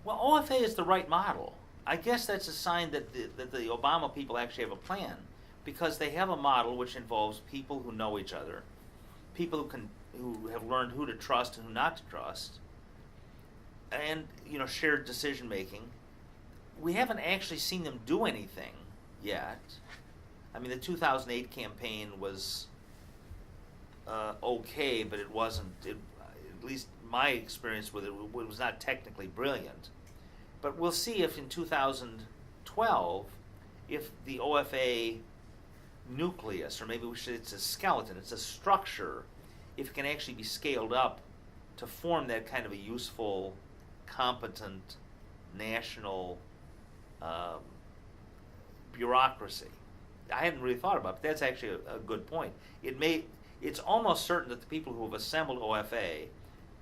Well, OFA is the right model. I guess that's a sign that the Obama people actually have a plan, because they have a model which involves people who know each other, people who have learned who to trust and who not to trust, and shared decision making. We haven't actually seen them do anything yet. I mean, the 2008 campaign was okay, but it wasn't. At least my experience with it was not technically brilliant. But we'll see if in 2012, if the OFA nucleus, or maybe it's a skeleton, it's a structure, if it can actually be scaled up to form that kind of a useful, competent, national bureaucracy. I hadn't really thought about it, but that's actually a good point. It's almost certain that the people who have assembled OFA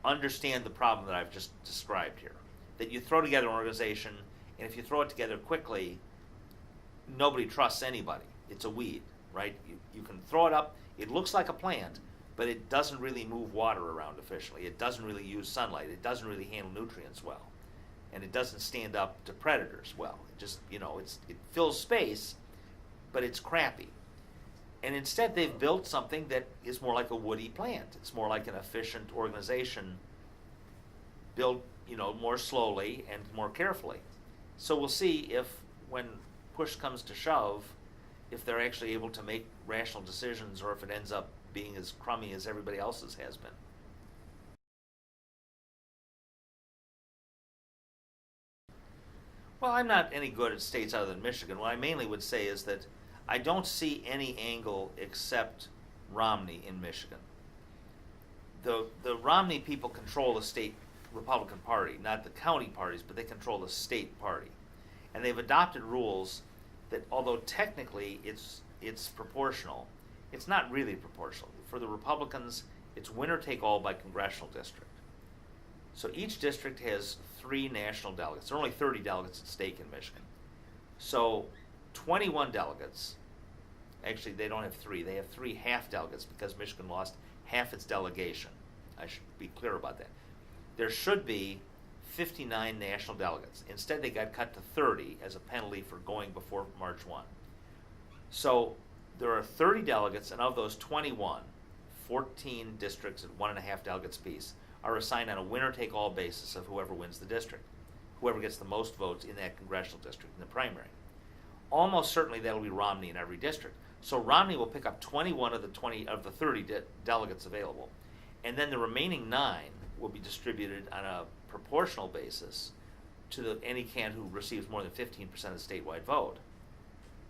understand the problem that I've just described here. That you throw together an organization, and if you throw it together quickly, nobody trusts anybody. It's a weed, right? You can throw it up, it looks like a plant, but it doesn't really move water around efficiently. It doesn't really use sunlight. It doesn't really handle nutrients well. And it doesn't stand up to predators well. It just, it fills space, but it's crappy. And instead they've built something that is more like a woody plant. It's more like an efficient organization built, more slowly and more carefully. So we'll see if, when push comes to shove, if they're actually able to make rational decisions, or if it ends up being as crummy as everybody else's has been. Well, I'm not any good at states other than Michigan. What I mainly would say is that I don't see any angle except Romney in Michigan. The Romney people control the state Republican Party, not the county parties, but they control the state party. And they've adopted rules that, although technically it's proportional, it's not really proportional. For the Republicans, it's winner take all by congressional district. So each district has 3 national delegates. There are only 30 delegates at stake in Michigan. So 21 delegates, actually they don't have 3, they have 3 half delegates because Michigan lost half its delegation. I should be clear about that. There should be 59 national delegates. Instead they got cut to 30 as a penalty for going before March 1. So there are 30 delegates, and of those 21, 14 districts at 1.5 delegates apiece are assigned on a winner-take-all basis of whoever wins the district, whoever gets the most votes in that congressional district in the primary. Almost certainly that'll be Romney in every district. So Romney will pick up 21 of the 30 delegates available, and then the remaining 9 will be distributed on a proportional basis to any candidate who receives more than 15% of the statewide vote.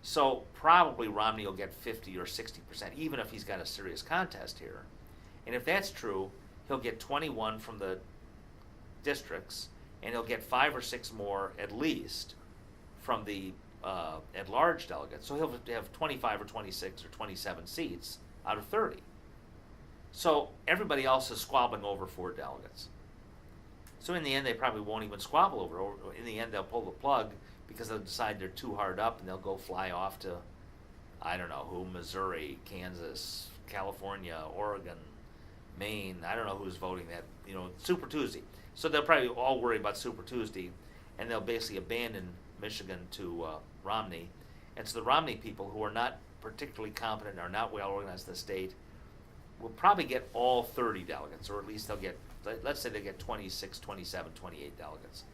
So probably Romney will get 50 or 60%, even if he's got a serious contest here. And if that's true, he'll get 21 from the districts, and he'll get 5 or 6 more at least from the at-large delegates. So he'll have 25 or 26 or 27 seats out of 30. So everybody else is squabbling over 4 delegates. So in the end, they probably won't even squabble over. In the end, they'll pull the plug because they'll decide they're too hard up, and they'll go fly off to, I don't know who, Missouri, Kansas, California, Oregon, Maine. I don't know who's voting that, Super Tuesday. So they'll probably all worry about Super Tuesday, and they'll basically abandon Michigan to Romney. And so the Romney people, who are not particularly competent, are not well organized in the state, will probably get all 30 delegates, or at least they'll get, let's say they get 26, 27, 28 delegates.